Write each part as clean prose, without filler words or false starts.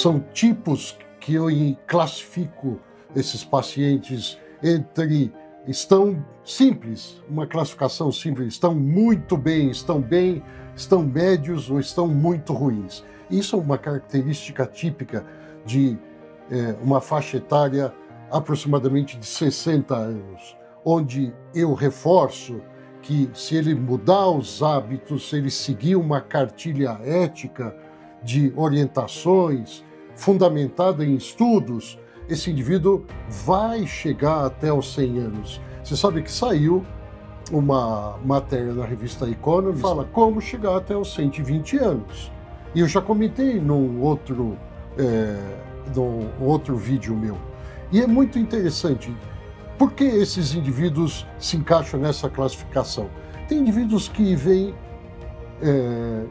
são tipos que eu classifico esses pacientes estão simples, uma classificação simples, estão muito bem, estão médios ou estão muito ruins. Isso é uma característica típica de uma faixa etária aproximadamente de 60 anos, onde eu reforço que se ele mudar os hábitos, se ele seguir uma cartilha ética de orientações fundamentada em estudos, esse indivíduo vai chegar até os 100 anos. Você sabe que saiu uma matéria na revista Economist, fala como chegar até os 120 anos. E eu já comentei num outro vídeo meu. E é muito interessante. Por que esses indivíduos se encaixam nessa classificação? Tem indivíduos que vêm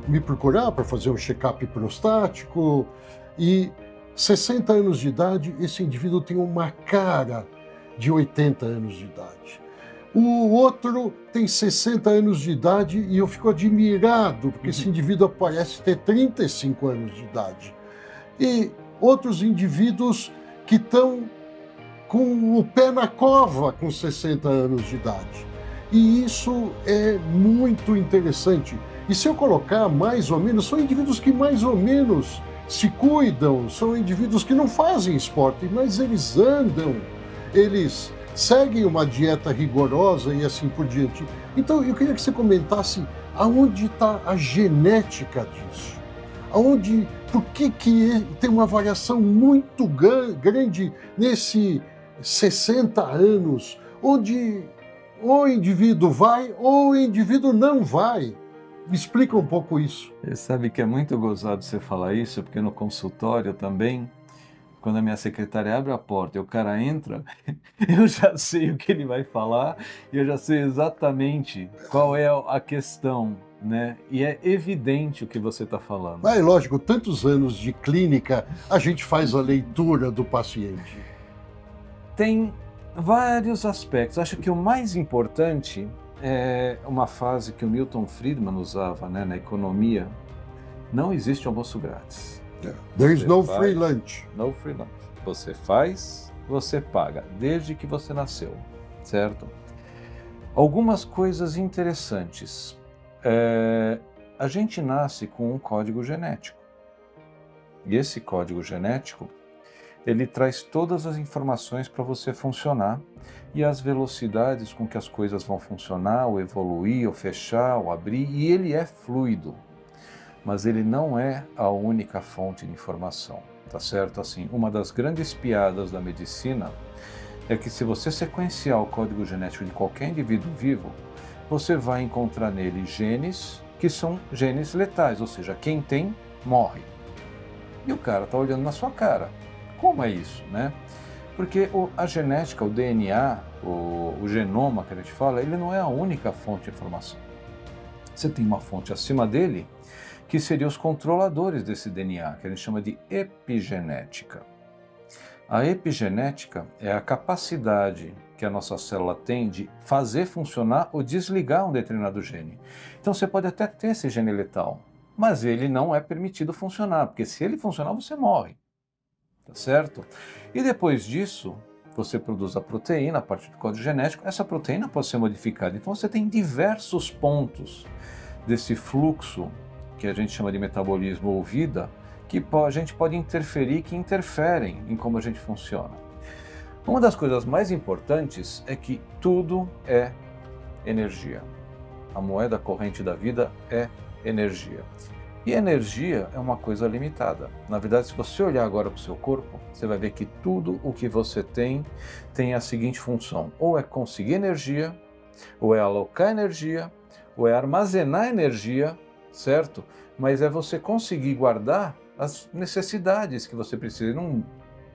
me procurar para fazer um check-up prostático e 60 anos de idade, esse indivíduo tem uma cara de 80 anos de idade. O outro tem 60 anos de idade e eu fico admirado, porque esse indivíduo parece ter 35 anos de idade. E outros indivíduos que estão com o pé na cova com 60 anos de idade. E isso é muito interessante. E se eu colocar mais ou menos, são indivíduos que mais ou menos se cuidam, são indivíduos que não fazem esporte, mas eles andam, eles seguem uma dieta rigorosa e assim por diante. Então eu queria que você comentasse aonde está a genética disso. Por que tem uma variação muito grande nesse 60 anos, onde o indivíduo vai ou o indivíduo não vai. Me explica um pouco isso. Você sabe que é muito gozado você falar isso, porque no consultório também, quando a minha secretária abre a porta e o cara entra, eu já sei o que ele vai falar e eu já sei exatamente qual é a questão, né? E é evidente o que você está falando. Mas é lógico, tantos anos de clínica, a gente faz a leitura do paciente. Tem vários aspectos. Acho que o mais importante é uma frase que o Milton Friedman usava, né, na economia: não existe almoço grátis. There is no free lunch. No free lunch. Você faz, você paga, desde que você nasceu, certo? Algumas coisas interessantes. A gente nasce com um código genético. E esse código genético, ele traz todas as informações para você funcionar e as velocidades com que as coisas vão funcionar, ou evoluir, ou fechar, ou abrir, e ele é fluido. Mas ele não é a única fonte de informação, tá certo? Assim, uma das grandes piadas da medicina é que se você sequenciar o código genético de qualquer indivíduo vivo, você vai encontrar nele genes que são genes letais, ou seja, quem tem, morre. E o cara está olhando na sua cara. Como é isso, né? Porque a genética, o DNA, o genoma que a gente fala, ele não é a única fonte de informação. Você tem uma fonte acima dele, que seriam os controladores desse DNA, que a gente chama de epigenética. A epigenética é a capacidade que a nossa célula tem de fazer funcionar ou desligar um determinado gene. Então você pode até ter esse gene letal, mas ele não é permitido funcionar, porque se ele funcionar, você morre. Tá certo? E depois disso, você produz a proteína, a partir do código genético. Essa proteína pode ser modificada. Então você tem diversos pontos desse fluxo, que a gente chama de metabolismo ou vida, que a gente pode interferir, que interferem em como a gente funciona. Uma das coisas mais importantes é que tudo é energia. A moeda corrente da vida é energia. E energia é uma coisa limitada. Na verdade, se você olhar agora para o seu corpo, você vai ver que tudo o que você tem a seguinte função: ou é conseguir energia, ou é alocar energia, ou é armazenar energia, certo? Mas é você conseguir guardar as necessidades que você precisa.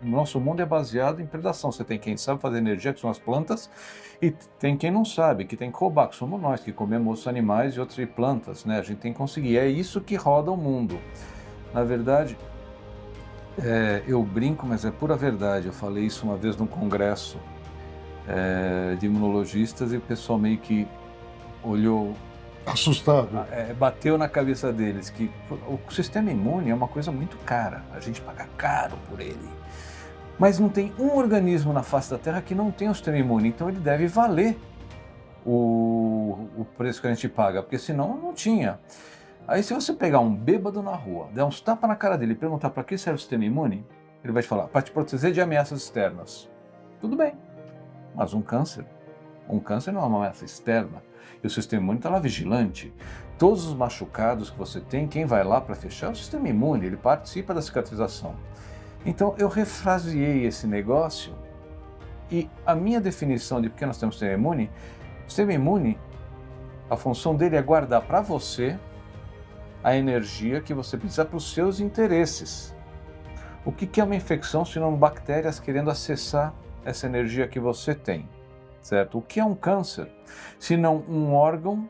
O nosso mundo é baseado em predação. Você tem quem sabe fazer energia, que são as plantas, e tem quem não sabe, que tem cobaco, somos nós, que comemos outros animais e outras plantas, né? A gente tem que conseguir. É isso que roda o mundo. Na verdade, eu brinco, mas é pura verdade. Eu falei isso uma vez num congresso de imunologistas e o pessoal meio que olhou Assustado. Bateu na cabeça deles que o sistema imune é uma coisa muito cara, a gente paga caro por ele. Mas não tem um organismo na face da Terra que não tenha o sistema imune, então ele deve valer o preço que a gente paga, porque senão não tinha. Aí se você pegar um bêbado na rua, der uns tapas na cara dele e perguntar para que serve o sistema imune, ele vai te falar, para te proteger de ameaças externas. Tudo bem, mas um câncer não é uma ameaça externa. E o sistema imune está lá vigilante. Todos os machucados que você tem, quem vai lá para fechar é o sistema imune, ele participa da cicatrização. Então eu refraseei esse negócio e a minha definição de por que nós temos sistema imune, o sistema imune, a função dele é guardar para você a energia que você precisa para os seus interesses. O que é uma infecção se não bactérias querendo acessar essa energia que você tem? Certo? O que é um câncer? Se não um órgão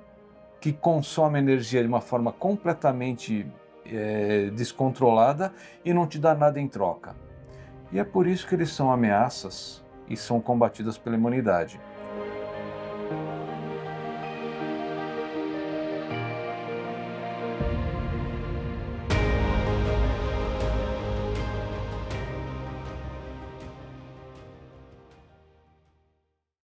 que consome energia de uma forma completamente descontrolada e não te dá nada em troca. E é por isso que eles são ameaças e são combatidas pela imunidade.